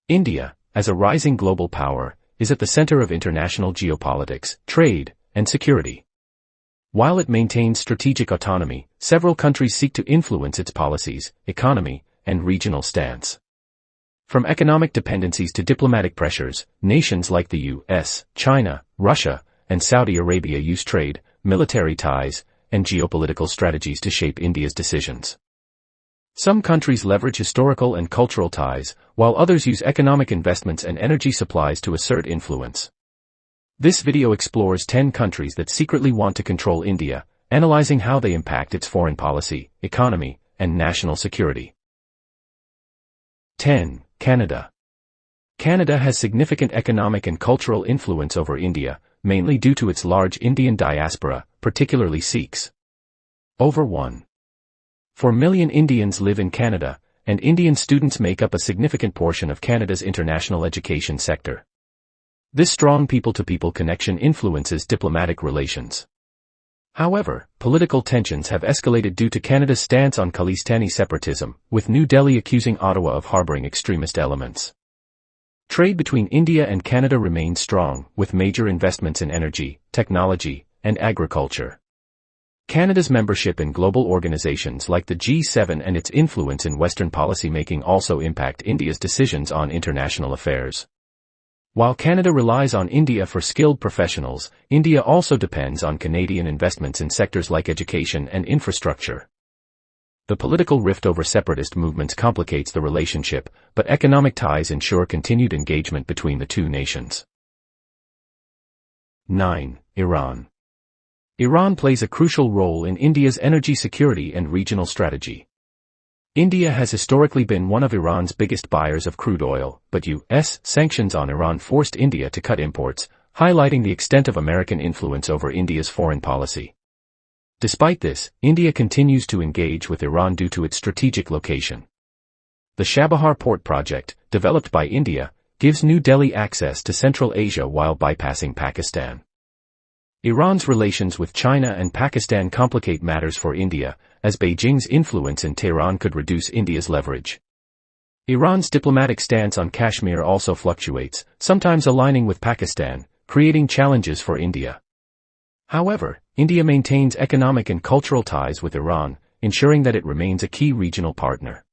India, as a rising global power, is at the center of international geopolitics, trade, and security. While it maintains strategic autonomy, several countries seek to influence its policies, economy, and regional stance. From economic dependencies to diplomatic pressures, nations like the U.S., China, Russia, and Saudi Arabia use trade, military ties, and geopolitical strategies to shape India's decisions. Some countries leverage historical and cultural ties, while others use economic investments and energy supplies to assert influence. This video explores 10 countries that secretly want to control India, analyzing how they impact its foreign policy, economy, and national security. 10. Canada. Canada has significant economic and cultural influence over India, mainly due to its large Indian diaspora, particularly Sikhs. Over 1.4 million Indians live in Canada, and Indian students make up a significant portion of Canada's international education sector. This strong people-to-people connection influences diplomatic relations. However, political tensions have escalated due to Canada's stance on Khalistani separatism, with New Delhi accusing Ottawa of harboring extremist elements. Trade between India and Canada remains strong, with major investments in energy, technology, and agriculture. Canada's membership in global organizations like the G7 and its influence in Western policymaking also impact India's decisions on international affairs. While Canada relies on India for skilled professionals, India also depends on Canadian investments in sectors like education and infrastructure. The political rift over separatist movements complicates the relationship, but economic ties ensure continued engagement between the two nations. 9. Iran. Iran plays a crucial role in India's energy security and regional strategy. India has historically been one of Iran's biggest buyers of crude oil, but U.S. sanctions on Iran forced India to cut imports, highlighting the extent of American influence over India's foreign policy. Despite this, India continues to engage with Iran due to its strategic location. The Chabahar port project, developed by India, gives New Delhi access to Central Asia while bypassing Pakistan. Iran's relations with China and Pakistan complicate matters for India, as Beijing's influence in Tehran could reduce India's leverage. Iran's diplomatic stance on Kashmir also fluctuates, sometimes aligning with Pakistan, creating challenges for India. However, India maintains economic and cultural ties with Iran, ensuring that it remains a key regional partner.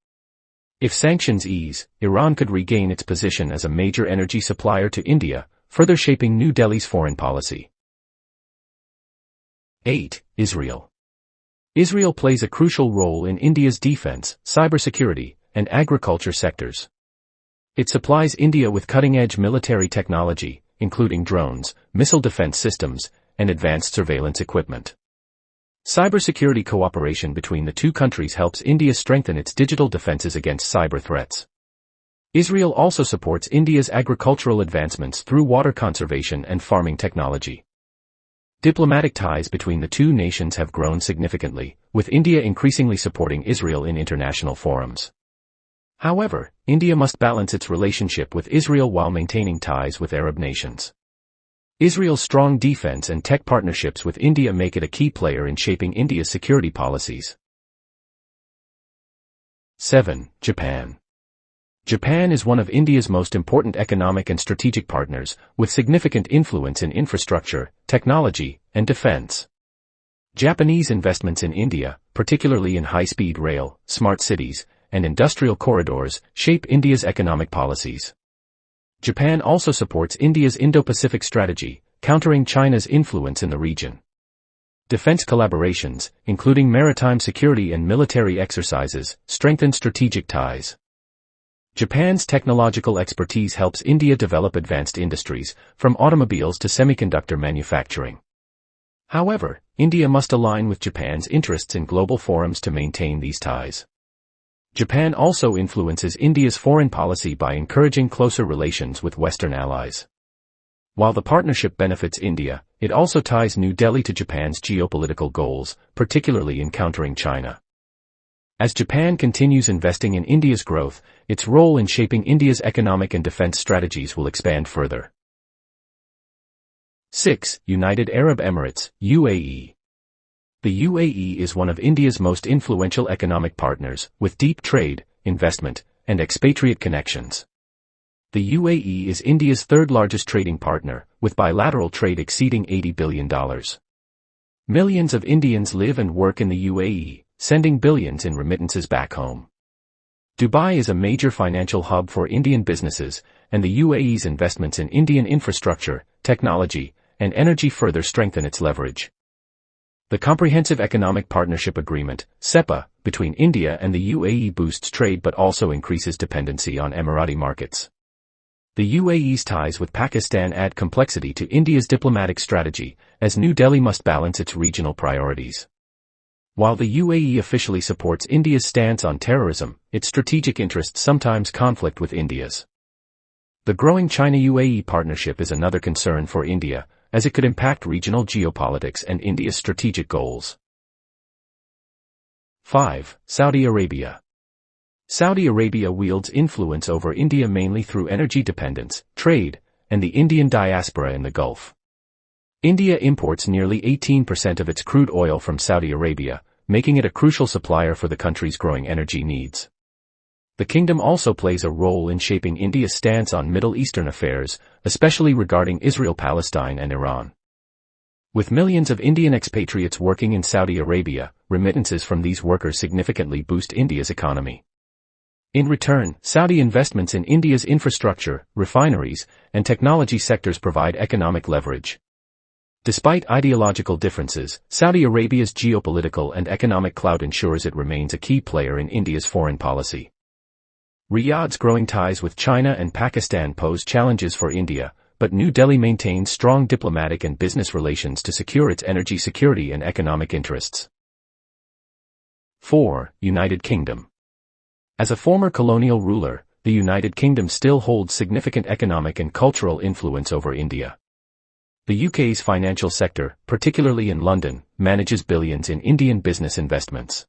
If sanctions ease, Iran could regain its position as a major energy supplier to India, further shaping New Delhi's foreign policy. 8. Israel. Israel plays a crucial role in India's defense, cybersecurity, and agriculture sectors. It supplies India with cutting-edge military technology, including drones, missile defense systems, and advanced surveillance equipment. Cybersecurity cooperation between the two countries helps India strengthen its digital defenses against cyber threats. Israel also supports India's agricultural advancements through water conservation and farming technology. Diplomatic ties between the two nations have grown significantly, with India increasingly supporting Israel in international forums. However, India must balance its relationship with Israel while maintaining ties with Arab nations. Israel's strong defense and tech partnerships with India make it a key player in shaping India's security policies. 7. Japan. Japan is one of India's most important economic and strategic partners, with significant influence in infrastructure, technology, and defense. Japanese investments in India, particularly in high-speed rail, smart cities, and industrial corridors, shape India's economic policies. Japan also supports India's Indo-Pacific strategy, countering China's influence in the region. Defense collaborations, including maritime security and military exercises, strengthen strategic ties. Japan's technological expertise helps India develop advanced industries, from automobiles to semiconductor manufacturing. However, India must align with Japan's interests in global forums to maintain these ties. Japan also influences India's foreign policy by encouraging closer relations with Western allies. While the partnership benefits India, it also ties New Delhi to Japan's geopolitical goals, particularly in countering China. As Japan continues investing in India's growth, its role in shaping India's economic and defense strategies will expand further. 6. United Arab Emirates, UAE. The UAE is one of India's most influential economic partners, with deep trade, investment, and expatriate connections. The UAE is India's third-largest trading partner, with bilateral trade exceeding $80 billion. Millions of Indians live and work in the UAE, sending billions in remittances back home. Dubai is a major financial hub for Indian businesses, and the UAE's investments in Indian infrastructure, technology, and energy further strengthen its leverage. The Comprehensive Economic Partnership Agreement, CEPA, between India and the UAE boosts trade but also increases dependency on Emirati markets. The UAE's ties with Pakistan add complexity to India's diplomatic strategy, as New Delhi must balance its regional priorities. While the UAE officially supports India's stance on terrorism, its strategic interests sometimes conflict with India's. The growing China-UAE partnership is another concern for India, as it could impact regional geopolitics and India's strategic goals. 5. Saudi Arabia. Saudi Arabia wields influence over India mainly through energy dependence, trade, and the Indian diaspora in the Gulf. India imports nearly 18% of its crude oil from Saudi Arabia, making it a crucial supplier for the country's growing energy needs. The kingdom also plays a role in shaping India's stance on Middle Eastern affairs, especially regarding Israel, Palestine, and Iran. With millions of Indian expatriates working in Saudi Arabia, remittances from these workers significantly boost India's economy. In return, Saudi investments in India's infrastructure, refineries, and technology sectors provide economic leverage. Despite ideological differences, Saudi Arabia's geopolitical and economic clout ensures it remains a key player in India's foreign policy. Riyadh's growing ties with China and Pakistan pose challenges for India, but New Delhi maintains strong diplomatic and business relations to secure its energy security and economic interests. 4. United Kingdom. As a former colonial ruler, the United Kingdom still holds significant economic and cultural influence over India. The UK's financial sector, particularly in London, manages billions in Indian business investments.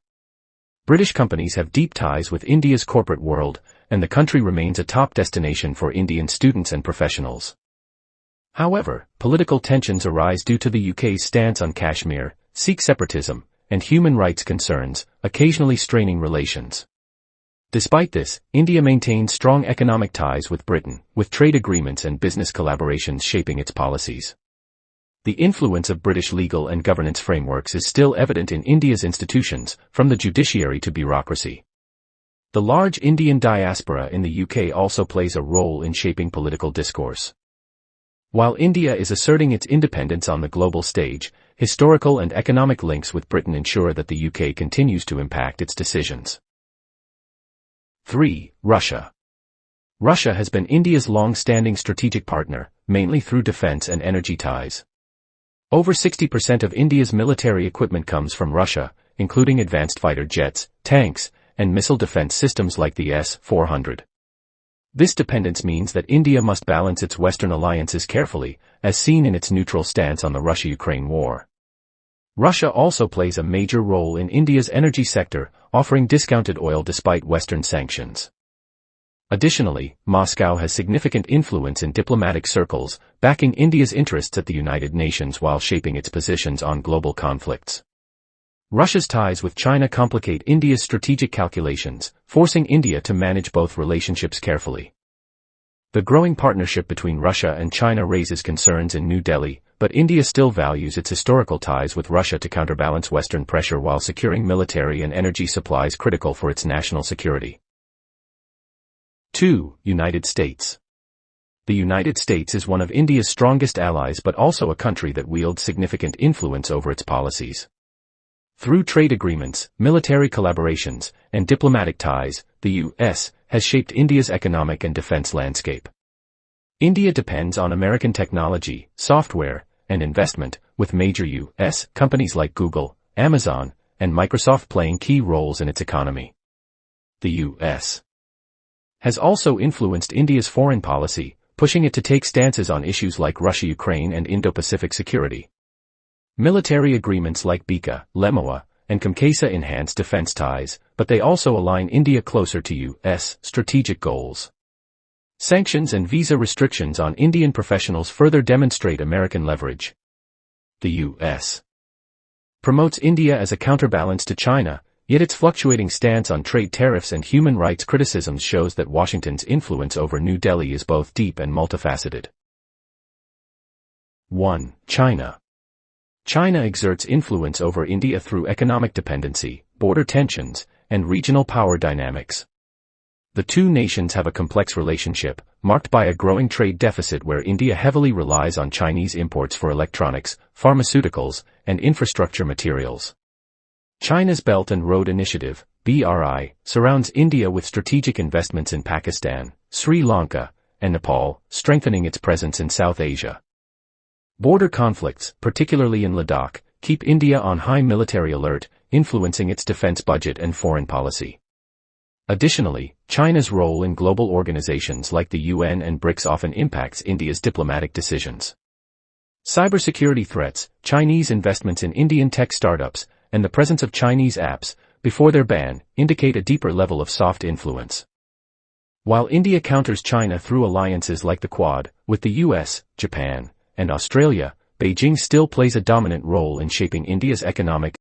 British companies have deep ties with India's corporate world, and the country remains a top destination for Indian students and professionals. However, political tensions arise due to the UK's stance on Kashmir, Sikh separatism, and human rights concerns, occasionally straining relations. Despite this, India maintains strong economic ties with Britain, with trade agreements and business collaborations shaping its policies. The influence of British legal and governance frameworks is still evident in India's institutions, from the judiciary to bureaucracy. The large Indian diaspora in the UK also plays a role in shaping political discourse. While India is asserting its independence on the global stage, historical and economic links with Britain ensure that the UK continues to impact its decisions. 3. Russia. Russia has been India's long-standing strategic partner, mainly through defense and energy ties. Over 60% of India's military equipment comes from Russia, including advanced fighter jets, tanks, and missile defense systems like the S-400. This dependence means that India must balance its Western alliances carefully, as seen in its neutral stance on the Russia-Ukraine war. Russia also plays a major role in India's energy sector, offering discounted oil despite Western sanctions. Additionally, Moscow has significant influence in diplomatic circles, backing India's interests at the United Nations while shaping its positions on global conflicts. Russia's ties with China complicate India's strategic calculations, forcing India to manage both relationships carefully. The growing partnership between Russia and China raises concerns in New Delhi, but India still values its historical ties with Russia to counterbalance Western pressure while securing military and energy supplies critical for its national security. 2. United States. The United States is one of India's strongest allies but also a country that wields significant influence over its policies. Through trade agreements, military collaborations, and diplomatic ties, the U.S. has shaped India's economic and defense landscape. India depends on American technology, software, and investment, with major U.S. companies like Google, Amazon, and Microsoft playing key roles in its economy. The U.S. has also influenced India's foreign policy, pushing it to take stances on issues like Russia-Ukraine and Indo-Pacific security. Military agreements like BICA, LEMOA, and COMCASA enhance defense ties, but they also align India closer to U.S. strategic goals. Sanctions and visa restrictions on Indian professionals further demonstrate American leverage. The U.S. promotes India as a counterbalance to China, Yet its fluctuating stance on trade tariffs and human rights criticisms shows that Washington's influence over New Delhi is both deep and multifaceted. 1. China. China exerts influence over India through economic dependency, border tensions, and regional power dynamics. The two nations have a complex relationship, marked by a growing trade deficit where India heavily relies on Chinese imports for electronics, pharmaceuticals, and infrastructure materials. China's Belt and Road Initiative, BRI, surrounds India with strategic investments in Pakistan, Sri Lanka, and Nepal, strengthening its presence in South Asia. Border conflicts, particularly in Ladakh, keep India on high military alert, influencing its defense budget and foreign policy. Additionally, China's role in global organizations like the UN and BRICS often impacts India's diplomatic decisions. Cybersecurity threats, Chinese investments in Indian tech startups, and the presence of Chinese apps, before their ban, indicate a deeper level of soft influence. While India counters China through alliances like the Quad, with the U.S., Japan, and Australia, Beijing still plays a dominant role in shaping India's economic